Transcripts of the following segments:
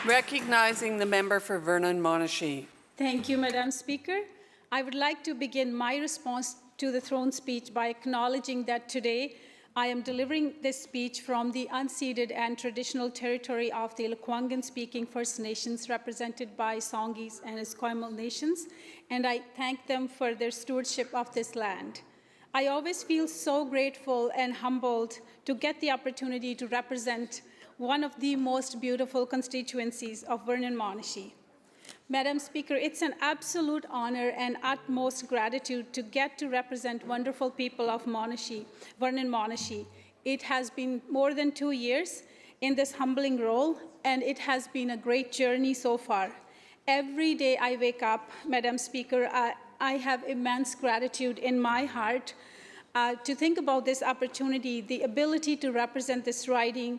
Recognizing the member for Vernon-Monashee. Thank you, Madam Speaker. I would like to begin my response to the throne speech by acknowledging that today I am delivering this speech from the unceded and traditional territory of the Lekwungen-speaking First Nations represented by Songhees and Esquimalt nations, and I thank them for their stewardship of this land. I always feel so grateful and humbled to get the opportunity to represent one of the most beautiful constituencies of Vernon-Monashee. Madam Speaker, it's an absolute honor and utmost gratitude to get to represent wonderful people of Vernon-Monashee. It has been more than 2 years in this humbling role, and it has been a great journey so far. Every day I wake up, Madam Speaker, I have immense gratitude in my heart to think about this opportunity, the ability to represent this riding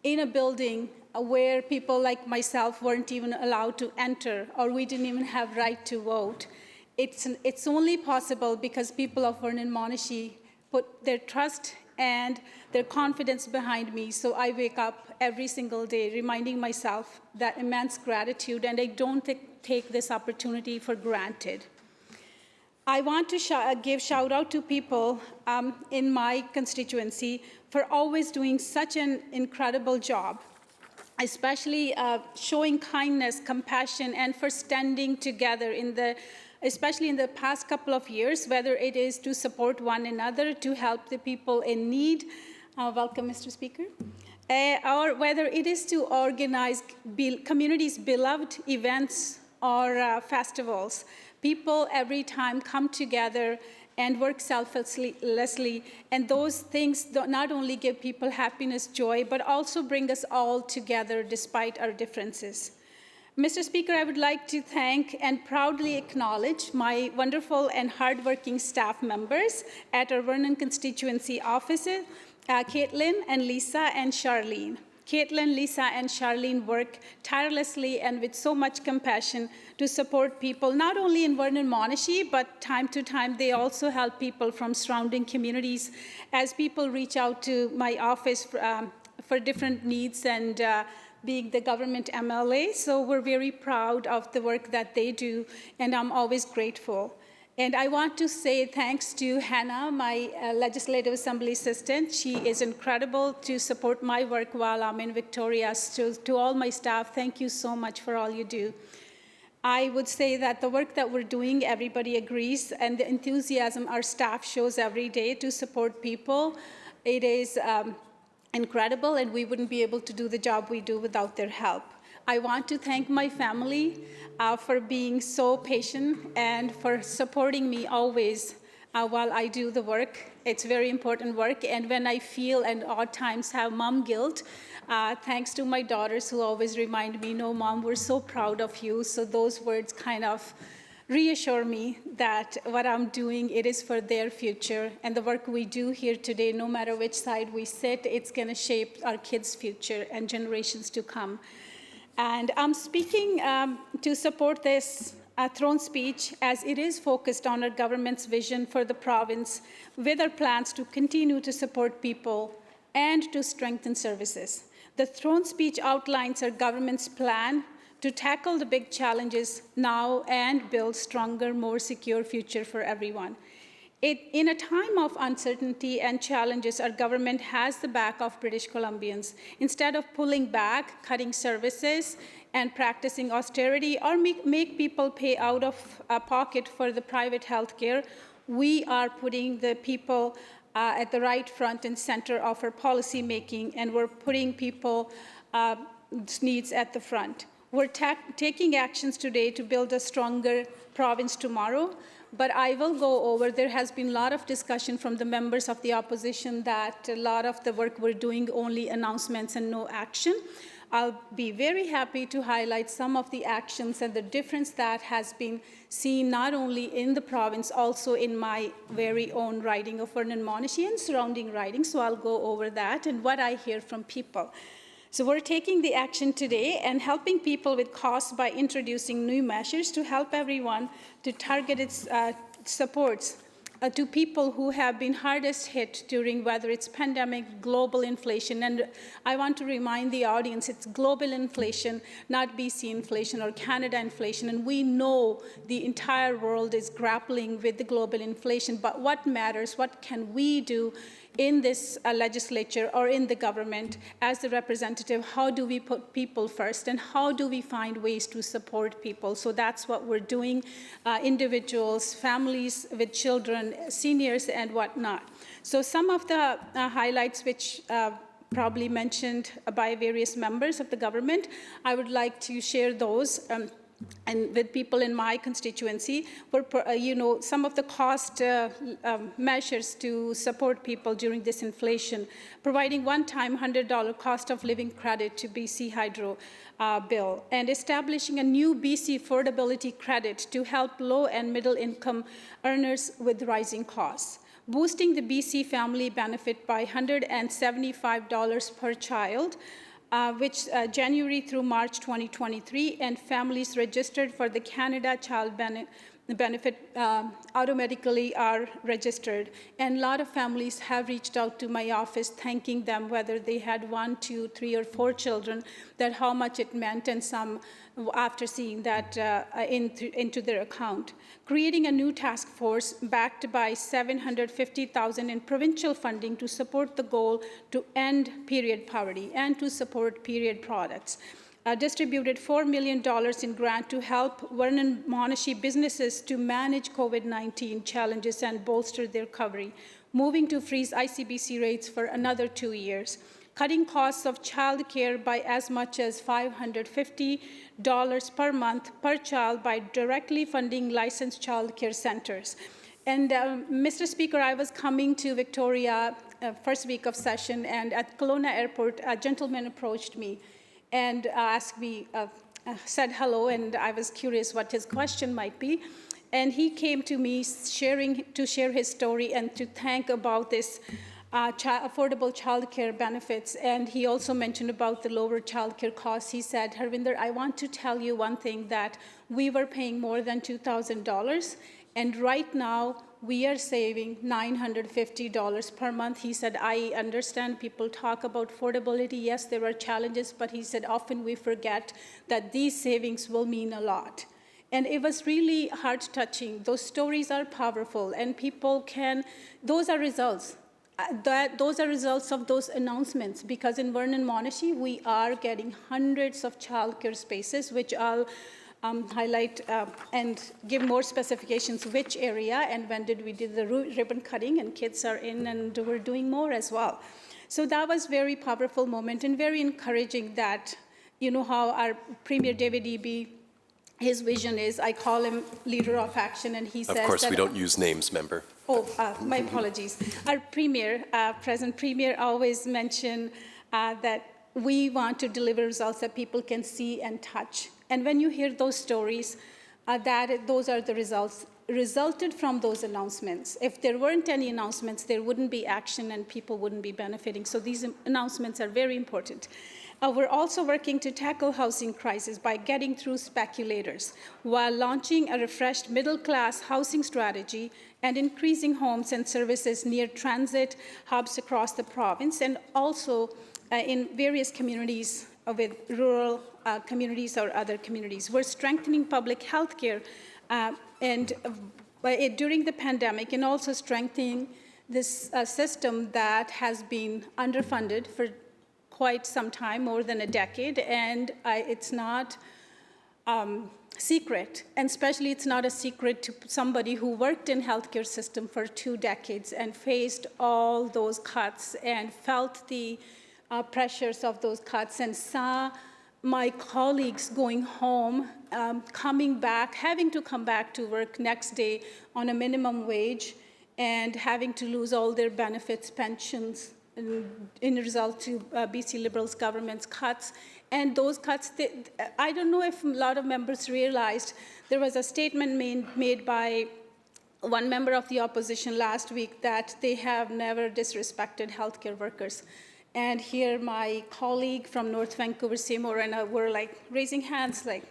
in a building where people like myself weren't even allowed to enter, or we didn't even have right to vote. It's only possible because people of Vernon-Monashee put their trust and their confidence behind me. So I wake up every single day reminding myself that immense gratitude, and I don't take this opportunity for granted. I want to give shout out to people in my constituency for always doing such an incredible job, especially showing kindness, compassion, and for standing together especially in the past couple of years, whether it is to support one another, to help the people in need. Welcome, Mr. Speaker. Or whether it is to organize communities' beloved events or festivals. People every time come together and work selflessly, and those things not only give people happiness, joy, but also bring us all together despite our differences. Mr. Speaker, I would like to thank and proudly acknowledge my wonderful and hardworking staff members at our Vernon constituency offices, Caitlin and Lisa and Charlene. Caitlin, Lisa, and Charlene work tirelessly and with so much compassion to support people, not only in Vernon-Monashee, but time to time they also help people from surrounding communities as people reach out to my office for different needs and being the government MLA. So we're very proud of the work that they do, and I'm always grateful. And I want to say thanks to Hannah, my Legislative Assembly assistant. She is incredible to support my work while I'm in Victoria. So to all my staff, thank you so much for all you do. I would say that the work that we're doing, everybody agrees, and the enthusiasm our staff shows every day to support people, it is incredible, and we wouldn't be able to do the job we do without their help. I want to thank my family for being so patient and for supporting me always while I do the work. It's very important work, and when I feel and odd times have mom guilt, thanks to my daughters who always remind me, no, Mom, we're so proud of you. So those words kind of reassure me that what I'm doing, it is for their future, and the work we do here today, no matter which side we sit, it's going to shape our kids' future and generations to come. And I'm speaking to support this throne speech as it is focused on our government's vision for the province with our plans to continue to support people and to strengthen services. The throne speech outlines our government's plan to tackle the big challenges now and build stronger, more secure future for everyone. In a time of uncertainty and challenges, our government has the back of British Columbians. Instead of pulling back, cutting services, and practicing austerity, or make people pay out of pocket for the private health care, we are putting the people at the right front and center of our policy making, and we're putting people's needs at the front. We're taking actions today to build a stronger province tomorrow. But I will go over, there has been a lot of discussion from the members of the opposition that a lot of the work we're doing only announcements and no action. I'll be very happy to highlight some of the actions and the difference that has been seen not only in the province, also in my very own riding of Vernon-Monashee and surrounding ridings. So I'll go over that and what I hear from people. So we're taking the action today and helping people with costs by introducing new measures to help everyone to target its supports. to people who have been hardest hit during whether it's pandemic, global inflation. And I want to remind the audience, it's global inflation, not BC inflation or Canada inflation. And we know the entire world is grappling with the global inflation. But what matters, what can we do in this legislature or in the government as the representative? How do we put people first, and how do we find ways to support people? So that's what we're doing, individuals, families with children, seniors, and whatnot. So some of the highlights which probably mentioned by various members of the government, I would like to share those. And with people in my constituency, some of the cost measures to support people during this inflation, providing one-time $100 cost of living credit to BC Hydro bill, and establishing a new BC affordability credit to help low and middle income earners with rising costs. Boosting the BC family benefit by $175 per child, which January through March 2023, and families registered for the Canada Child Benefit automatically are registered. And a lot of families have reached out to my office thanking them, whether they had 1, 2, 3, or 4 children, that how much it meant, and some after seeing that into their account. Creating a new task force backed by $750,000 in provincial funding to support the goal to end period poverty and to support period products. Distributed $4 million in grant to help Vernon-Monashee businesses to manage COVID-19 challenges and bolster their recovery. Moving to freeze ICBC rates for another 2 years. Cutting costs of child care by as much as $550 per month per child by directly funding licensed child care centers. And Mr. Speaker, I was coming to Victoria first week of session, and at Kelowna Airport, a gentleman approached me and asked me, said hello, and I was curious what his question might be. And he came to me to share his story and to thank about this affordable childcare benefits. And he also mentioned about the lower childcare costs. He said, Harwinder, I want to tell you one thing, that we were paying more than $2,000, and right now we are saving $950 per month. He said, I understand people talk about affordability. Yes, there are challenges, but he said, often we forget that these savings will mean a lot. And it was really heart-touching. Those stories are powerful, and people can, those are results. Those are results of those announcements, because in Vernon-Monashee, we are getting hundreds of childcare spaces, which I'll highlight and give more specifications which area and when did we do the ribbon cutting, and kids are in and we're doing more as well. So that was very powerful moment and very encouraging that, how our Premier David Eby, his vision is, I call him leader of action, and he says Of course, that, we don't use names, member. Oh, my apologies. Our Premier, present Premier, always mention that we want to deliver results that people can see and touch. And when you hear those stories, those are the results resulted from those announcements. If there weren't any announcements, there wouldn't be action and people wouldn't be benefiting. So these announcements are very important. We're also working to tackle housing crisis by getting through speculators while launching a refreshed middle-class housing strategy and increasing homes and services near transit hubs across the province, and also in various communities with rural communities or other communities. We're strengthening public health care during the pandemic, and also strengthening this system that has been underfunded for quite some time, more than a decade, and it's not secret, and especially it's not a secret to somebody who worked in healthcare system for 2 decades and faced all those cuts and felt the pressures of those cuts, and saw my colleagues going home, coming back, having to come back to work next day on a minimum wage, and having to lose all their benefits, pensions, in result to BC Liberals government's cuts. And those cuts, I don't know if a lot of members realized, there was a statement made by one member of the opposition last week that they have never disrespected healthcare workers. And here my colleague from North Vancouver, Seymour, and I were like raising hands, like,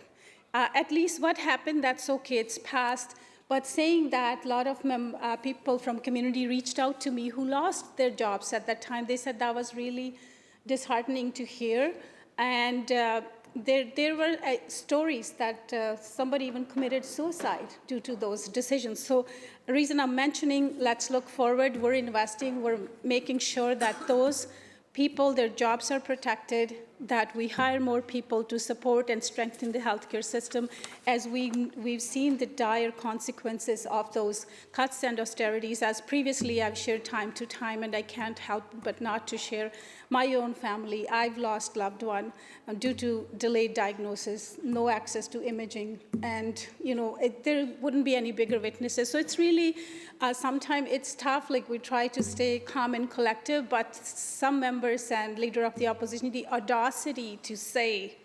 at least what happened, that's okay, it's past, But saying that, a lot of people from community reached out to me who lost their jobs at that time. They said that was really disheartening to hear. And there were stories that somebody even committed suicide due to those decisions. So the reason I'm mentioning, let's look forward. We're investing. We're making sure that those people, their jobs are protected, that we hire more people to support and strengthen the healthcare system, as we've seen the dire consequences of those cuts and austerities. As previously I've shared time to time, and I can't help but not to share my own family. I've lost loved one due to delayed diagnosis, no access to imaging, and there wouldn't be any bigger witnesses. So it's really, sometimes it's tough, like we try to stay calm and collective, but some members and leader of the opposition, the audacity to say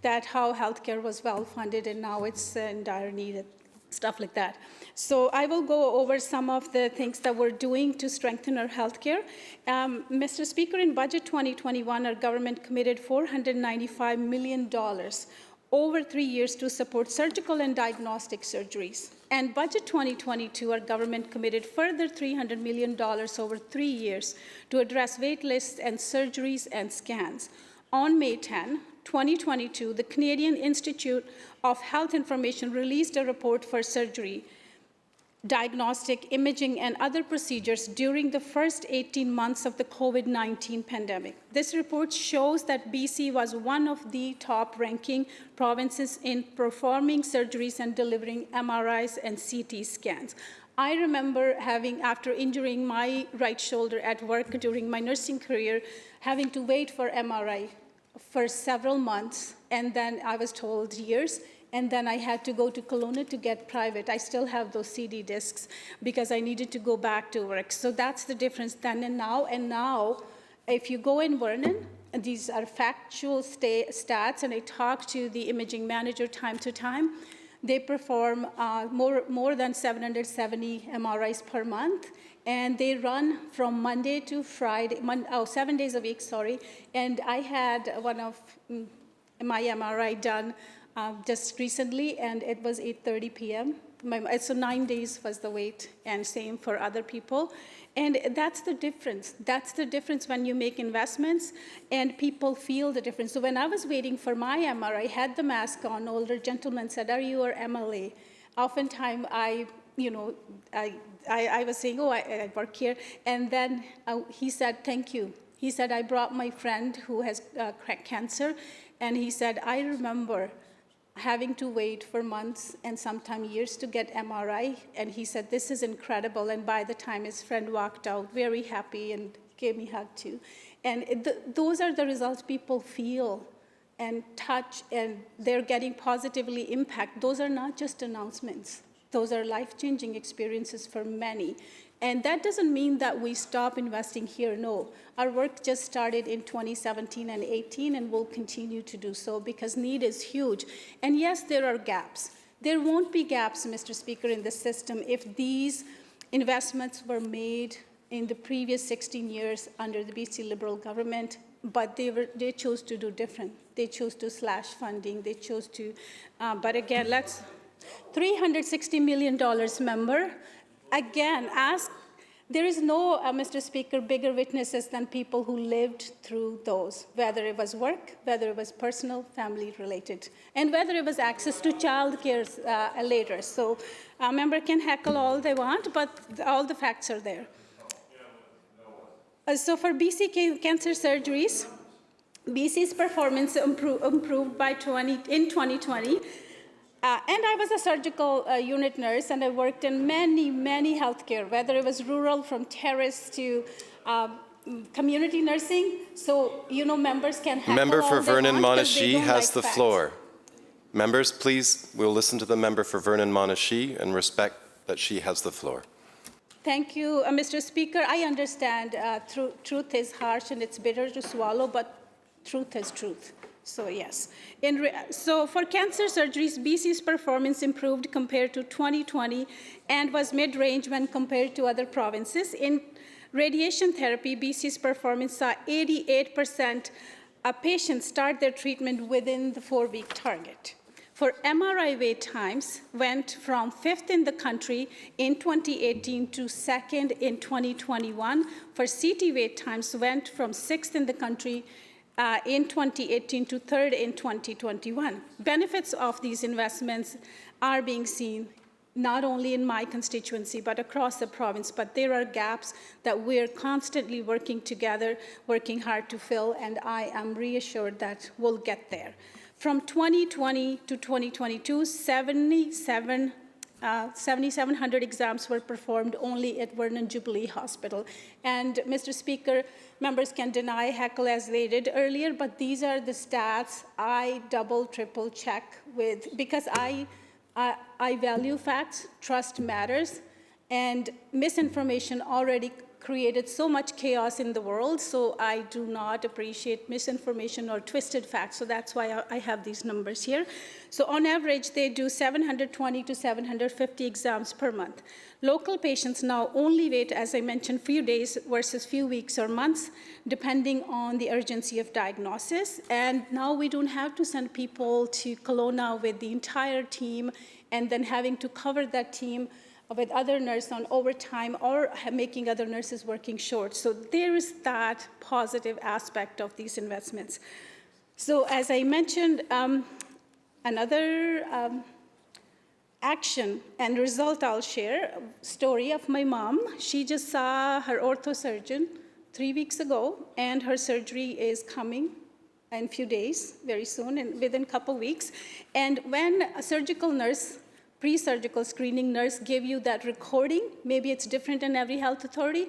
that how healthcare was well funded and now it's in dire need, stuff like that. So I will go over some of the things that we're doing to strengthen our healthcare. Mr. Speaker, in Budget 2021, our government committed $495 million over 3 years to support surgical and diagnostic surgeries. And Budget 2022, our government committed further $300 million over 3 years to address wait lists and surgeries and scans. On May 10, 2022, the Canadian Institute of Health Information released a report for surgery, diagnostic, imaging, and other procedures during the first 18 months of the COVID-19 pandemic. This report shows that BC was one of the top-ranking provinces in performing surgeries and delivering MRIs and CT scans. I remember after injuring my right shoulder at work during my nursing career, having to wait for MRI for several months, and then I was told years, and then I had to go to Kelowna to get private. I still have those CD discs because I needed to go back to work. So that's the difference then and now. And now, if you go in Vernon, and these are factual stats, and I talk to the imaging manager time to time, they perform more than 770 MRIs per month, and they run from Monday to Friday, 7 days a week, sorry. And I had one of my MRI done just recently, and it was 8:30 p.m. So 9 days was the wait, and same for other people. And that's the difference. That's the difference when you make investments and people feel the difference. So when I was waiting for my MRI, I had the mask on. Older gentleman said, "Are you our MLA?" Oftentimes I was saying, "Oh, I work here." And then he said, "Thank you." He said, "I brought my friend who has cancer," and he said, "I remember having to wait for months and sometimes years to get MRI." And he said, "This is incredible." And by the time his friend walked out, very happy, and gave me a hug too. And those are the results people feel and touch, and they're getting positively impact. Those are not just announcements. Those are life-changing experiences for many. And that doesn't mean that we stop investing here, no. Our work just started in 2017 and 18, and will continue to do so because need is huge. And yes, there are gaps. There won't be gaps, Mr. Speaker, in the system if these investments were made in the previous 16 years under the BC Liberal government, but they chose to do different. They chose to slash funding. They chose to, but again, let's, $360 million, member. Again, there is no, Mr. Speaker, bigger witnesses than people who lived through those, whether it was work, whether it was personal, family-related, and whether it was access to childcare later. So a member can heckle all they want, but all the facts are there. So for BC cancer surgeries, BC's performance improved by in 2020. And I was a surgical unit nurse, and I worked in many healthcare, whether it was rural, from terrace to community nursing. So, members can heckle Member for all they want Vernon-Monashee has like the facts. floor. Members, please, we'll listen to the member for Vernon-Monashee and respect that she has the floor. Thank you, Mr. Speaker. I understand truth is harsh and it's bitter to swallow, but truth is truth. So yes. So for cancer surgeries, BC's performance improved compared to 2020 and was mid-range when compared to other provinces. In radiation therapy, BC's performance saw 88% of patients start their treatment within the 4-week target. For MRI wait times went from 5th in the country in 2018 to 2nd in 2021. For CT wait times went from 6th in the country in 2018 to 3rd in 2021. Benefits of these investments are being seen not only in my constituency, but across the province. But there are gaps that we're constantly working together, working hard to fill, and I am reassured that we'll get there. From 2020 to 2022, 7,700 exams were performed only at Vernon Jubilee Hospital. And Mr. Speaker, members can deny, heckle as they did earlier, but these are the stats I double, triple check with, because I value facts, trust matters, and misinformation already created so much chaos in the world, so I do not appreciate misinformation or twisted facts, so that's why I have these numbers here. So on average, they do 720 to 750 exams per month. Local patients now only wait, as I mentioned, few days versus few weeks or months, depending on the urgency of diagnosis. And now we don't have to send people to Kelowna with the entire team and then having to cover that team with other nurses on overtime or making other nurses working short. So there is that positive aspect of these investments. So as I mentioned, another action and result I'll share, story of my mom. She just saw her orthosurgeon 3 weeks ago, and her surgery is coming in a few days, very soon, and within a couple weeks. And when a surgical nurse, pre-surgical screening nurse give you that recording, maybe it's different in every health authority,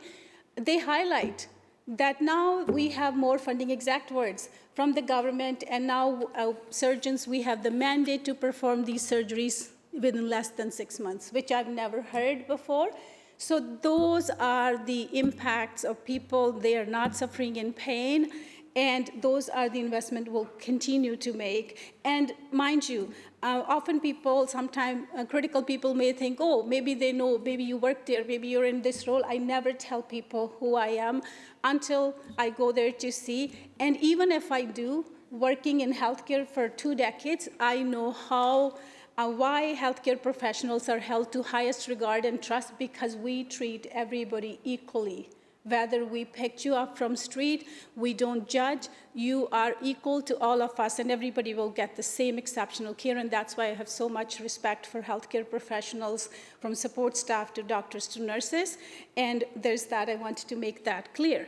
they highlight that now we have more funding, exact words, from the government, and now surgeons, we have the mandate to perform these surgeries within less than 6 months, which I've never heard before. So those are the impacts of people. They are not suffering in pain, and those are the investment we'll continue to make. And mind you, often people, sometimes critical people may think, oh, maybe they know, maybe you work there, maybe you're in this role. I never tell people who I am until I go there to see. And even if I do, working in healthcare for 2 decades, I know how, why healthcare professionals are held to highest regard and trust, because we treat everybody equally. Whether we picked you up from street, we don't judge. You are equal to all of us, and everybody will get the same exceptional care, and that's why I have so much respect for healthcare professionals, from support staff to doctors to nurses, and there's that. I wanted to make that clear.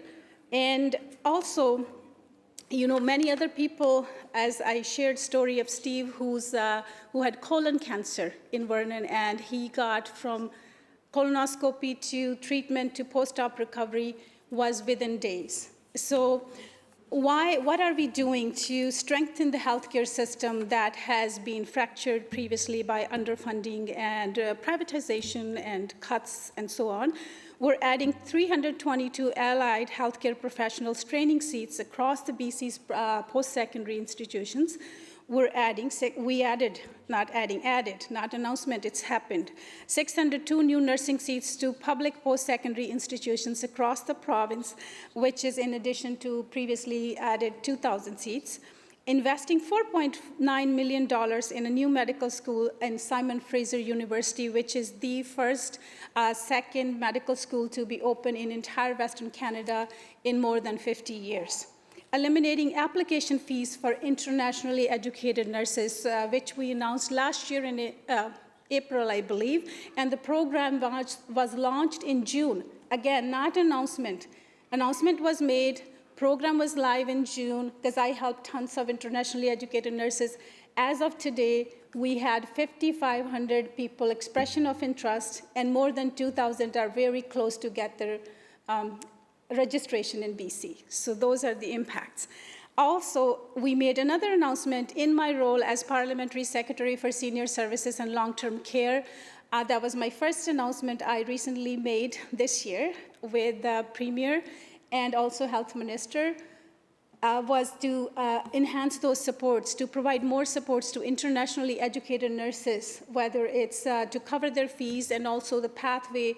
And also, you know, many other people, as I shared story of Steve, who had colon cancer in Vernon, and he got from colonoscopy to treatment to post-op recovery was within days. So what are we doing to strengthen the healthcare system that has been fractured previously by underfunding and privatization and cuts and so on? We're adding 322 allied healthcare professionals training seats across the BC's post-secondary institutions. Added, not announcement, it's happened. 602 new nursing seats to public post-secondary institutions across the province, which is in addition to previously added 2,000 seats. Investing $4.9 million in a new medical school in Simon Fraser University, which is the first, second medical school to be open in entire Western Canada in more than 50 years. Eliminating application fees for internationally educated nurses, which we announced last year in April, I believe, and the program was launched in June. Again, not announcement. Announcement was made, program was live in June, because I helped tons of internationally educated nurses. As of today, we had 5,500 people expression of interest, and more than 2,000 are very close to get their registration in BC. So those are the impacts. Also, we made another announcement in my role as Parliamentary Secretary for Senior Services and Long-Term Care. That was my first announcement I recently made this year with the Premier and also Health Minister, was to enhance those supports, to provide more supports to internationally educated nurses, whether it's to cover their fees and also the pathway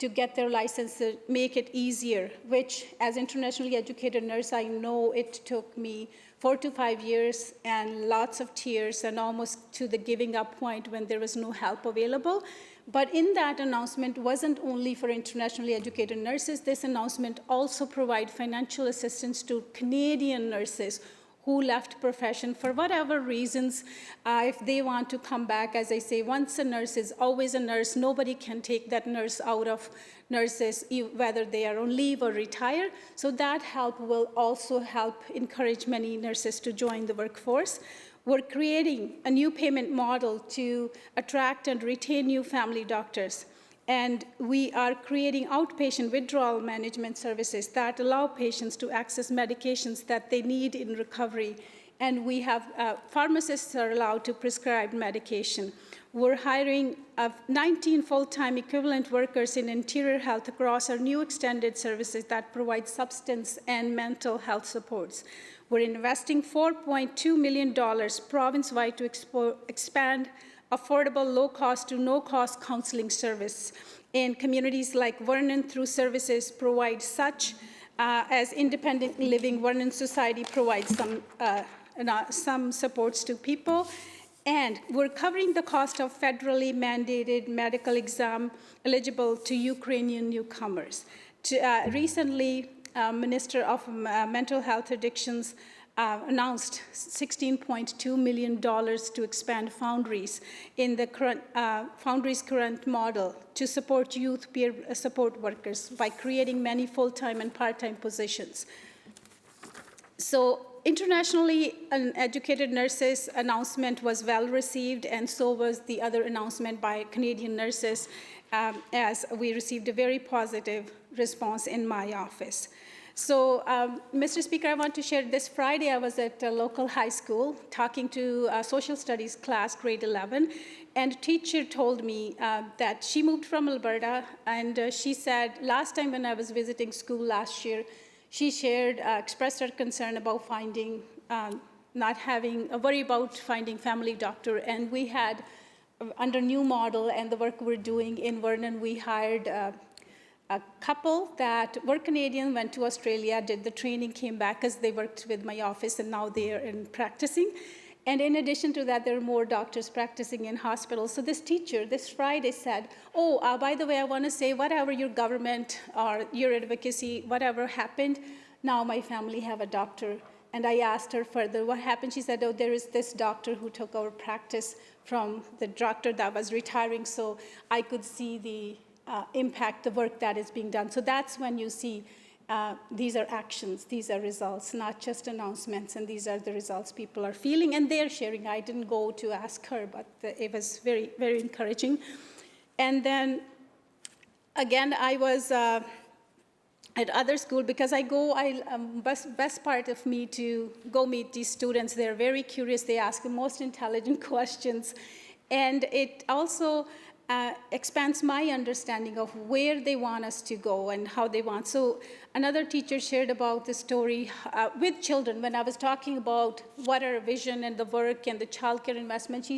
to get their license, to make it easier, which as internationally educated nurse, I know it took me 4 to 5 years and lots of tears and almost to the giving up point when there was no help available. But in that announcement wasn't only for internationally educated nurses, this announcement also provides financial assistance to Canadian nurses who left profession for whatever reasons. If they want to come back, as I say, once a nurse is always a nurse. Nobody can take that nurse out of nurses, whether they are on leave or retire. So that help will also help encourage many nurses to join the workforce. We're creating a new payment model to attract and retain new family doctors. And we are creating outpatient withdrawal management services that allow patients to access medications that they need in recovery. And we have pharmacists are allowed to prescribe medication. We're hiring 19 full-time equivalent workers in interior health across our new extended services that provide substance and mental health supports. We're investing $4.2 million province-wide to expand affordable, low-cost to no-cost counseling service in communities like Vernon through services provide such as independent living. Vernon Society provides some supports to people. And we're covering the cost of federally mandated medical exam eligible to Ukrainian newcomers. Recently, Minister of Mental Health Addictions announced $16.2 million to expand Foundry's in the Foundry's current model to support youth peer support workers by creating many full-time and part-time positions. So internationally educated nurses announcement was well received, and so was the other announcement by Canadian nurses, as we received a very positive response in my office. So, Mr. Speaker, I want to share this Friday I was at a local high school talking to a social studies class, grade 11, and a teacher told me that she moved from Alberta, and she said, last time when I was visiting school last year, she shared, expressed her concern about finding, not having, a worry about finding family doctor, and we had, under new model and the work we're doing in Vernon, we hired a couple that were Canadian, went to Australia, did the training, came back because they worked with my office, and now they are practicing. And in addition to that, there are more doctors practicing in hospitals. So this teacher, this Friday said, oh, by the way, I want to say whatever your government or your advocacy, whatever happened, now my family have a doctor. And I asked her further, what happened? She said, oh, there is this doctor who took over practice from the doctor that was retiring, so I could see the impact, the work that is being done. So that's when you see these are actions, these are results, not just announcements, and these are the results people are feeling, and they're sharing. I didn't go to ask her, but it was very, very encouraging. And then, again, I was at other school, because I go, best part of me to go meet these students. They're very curious. They ask the most intelligent questions. And it also expands my understanding of where they want us to go and how they want. So another teacher shared about the story with children. When I was talking about what our vision and the work and the childcare investment,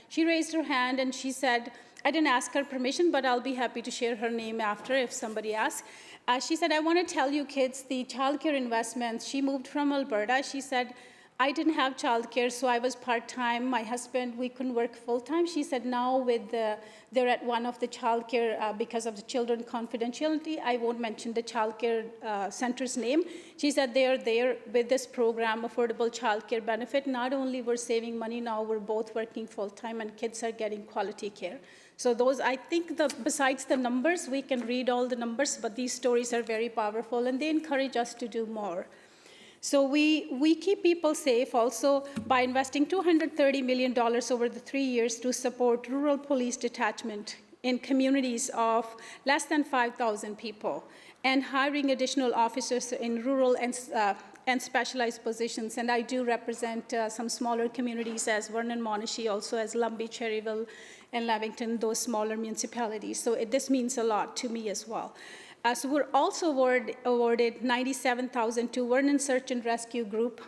she raised her hand and she said, I didn't ask her permission, but I'll be happy to share her name after if somebody asks. She said, I want to tell you kids the childcare investments. She moved from Alberta. She said, I didn't have childcare, so I was part-time. My husband, we couldn't work full-time. She said, now they're at one of the childcare, because of the children confidentiality, I won't mention the childcare center's name. She said they're there with this program, affordable childcare benefit. Not only we're saving money, now we're both working full-time and kids are getting quality care. So those, I think, besides the numbers, we can read all the numbers, but these stories are very powerful and they encourage us to do more. So we keep people safe also by investing $230 million over the 3 years to support rural police detachment in communities of less than 5,000 people, and hiring additional officers in rural and specialized positions. And I do represent some smaller communities as Vernon-Monashee, also as Lumbee, Cherryville, and Lavington, those smaller municipalities. So this means a lot to me as well. So we're also awarded $97,000 to Vernon Search and Rescue Group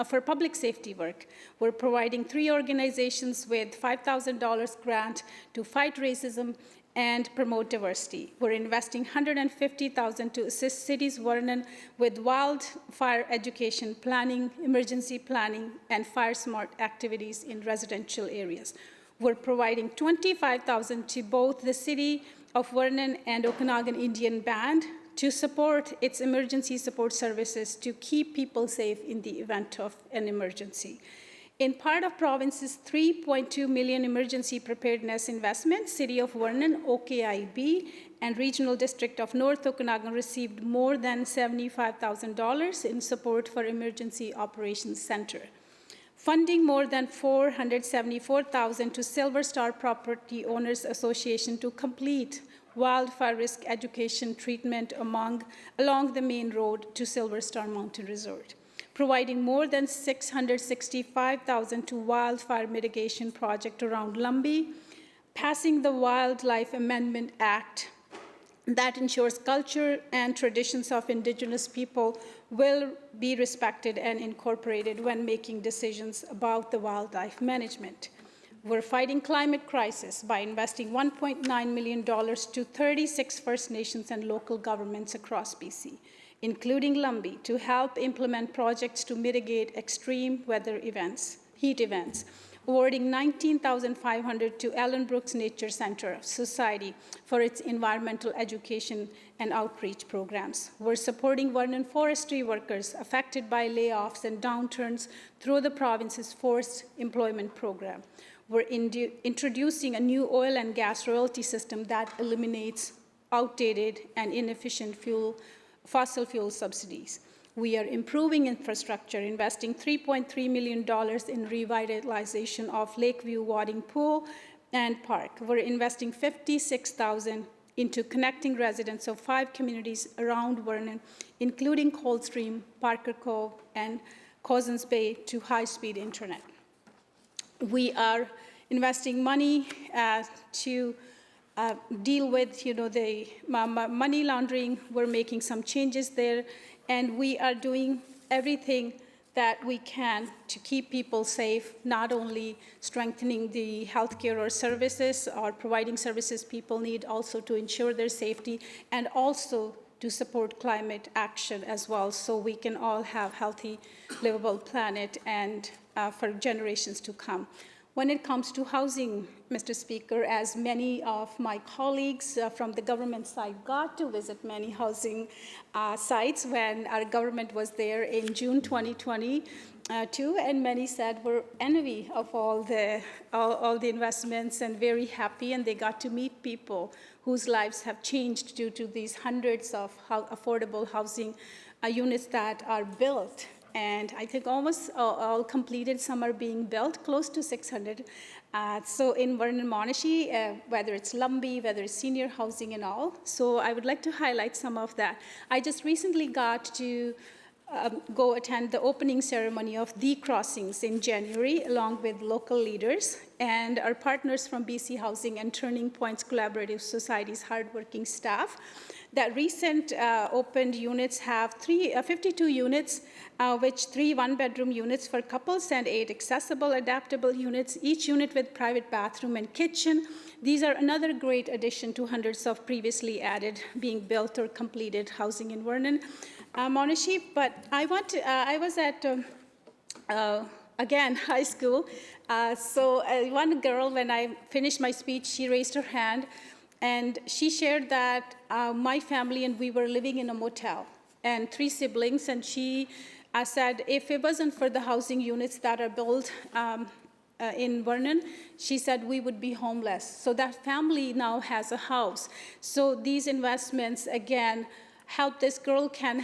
for public safety work. We're providing 3 organizations with $5,000 grant to fight racism and promote diversity. We're investing $150,000 to assist cities Vernon with wildfire education, planning, emergency planning, and fire-smart activities in residential areas. We're providing $25,000 to both the City of Vernon and Okanagan Indian Band to support its emergency support services to keep people safe in the event of an emergency. In part of province's $3.2 million emergency preparedness investment, City of Vernon, OKIB, and Regional District of North Okanagan received more than $75,000 in support for Emergency Operations Center. Funding more than $474,000 to Silver Star Property Owners Association to complete wildfire risk education treatment along the main road to Silver Star Mountain Resort. Providing more than $665,000 to wildfire mitigation project around Lumbee, passing the Wildlife Amendment Act that ensures culture and traditions of Indigenous people will be respected and incorporated when making decisions about the wildlife management. We're fighting climate crisis by investing $1.9 million to 36 First Nations and local governments across BC, including Lumbee, to help implement projects to mitigate extreme weather events, heat events, awarding $19,500 to Ellen Brooks Nature Center Society for its environmental education and outreach programs. We're supporting Vernon forestry workers affected by layoffs and downturns through the province's forced employment program. We're introducing a new oil and gas royalty system that eliminates outdated and inefficient fossil fuel subsidies. We are improving infrastructure, investing $3.3 million in revitalization of Lakeview Wading Pool and Park. We're investing $56,000 into connecting residents of 5 communities around Vernon, including Coldstream, Parker Cove, and Cousins Bay, to high-speed internet. We are investing money to deal with the money laundering. We're making some changes there, and we are doing everything that we can to keep people safe, not only strengthening the healthcare or services or providing services people need, also to ensure their safety, and also to support climate action as well, so we can all have healthy, livable planet and for generations to come. When it comes to housing, Mr. Speaker, as many of my colleagues from the government side got to visit many housing sites when our government was there in June 2022, and many said were envy of all the investments and very happy, and they got to meet people whose lives have changed due to these hundreds of affordable housing units that are built. And I think almost all completed, some are being built, close to 600. So in Vernon-Monashee, whether it's Lumbee, whether it's senior housing and all. So I would like to highlight some of that. I just recently got to go attend the opening ceremony of The Crossings in January, along with local leaders and our partners from BC Housing and Turning Points Collaborative Society's hardworking staff. That recent opened units have 52 units, which 3 one-bedroom units for couples and 8 accessible, adaptable units, each unit with private bathroom and kitchen. These are another great addition to hundreds of previously added, being built or completed housing in Vernon-Monashee. But I was at, again, high school. So one girl, when I finished my speech, she raised her hand. And she shared that my family and we were living in a motel and 3 siblings. And she said, if it wasn't for the housing units that are built in Vernon, she said we would be homeless. So that family now has a house. So these investments, again, help this girl can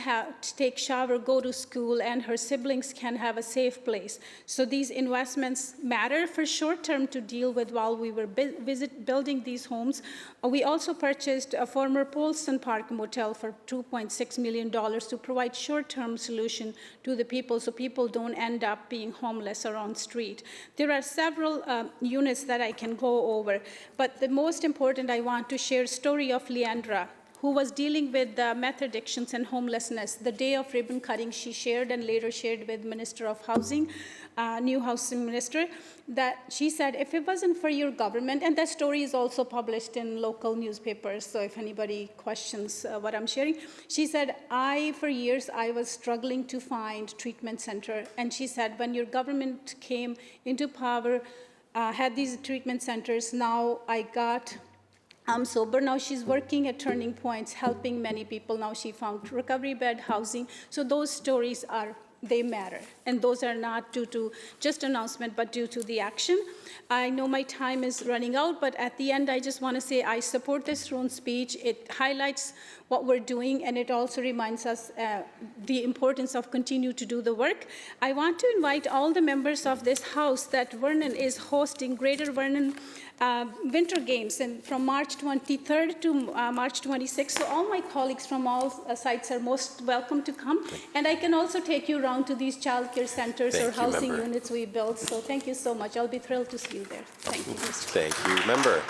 take shower, go to school, and her siblings can have a safe place. So these investments matter for short term to deal with while we were building these homes. We also purchased a former Polson Park motel for $2.6 million to provide short-term solution to the people so people don't end up being homeless or on street. There are several units that I can go over, but the most important I want to share story of Leandra, who was dealing with meth addictions and homelessness. The day of ribbon cutting, she shared and later shared with Minister of Housing, new housing minister, that she said, if it wasn't for your government, and that story is also published in local newspapers, so if anybody questions what I'm sharing, she said, for years, I was struggling to find treatment center. And she said, when your government came into power, had these treatment centers, now I'm sober. Now she's working at Turning Points, helping many people. Now she found recovery bed, housing. So those stories they matter. And those are not due to just announcement, but due to the action. I know my time is running out, but at the end, I just want to say I support this throne speech. It highlights what we're doing, and it also reminds us the importance of continue to do the work. I want to invite all the members of this House that Vernon is hosting Greater Vernon Winter Games and from March 23rd to March 26th. So all my colleagues from all sites are most welcome to come. And I can also take you around to these childcare centers or housing units we built. So thank you so much. I'll be thrilled to see you there. Thank you, Mr. Thank you, member.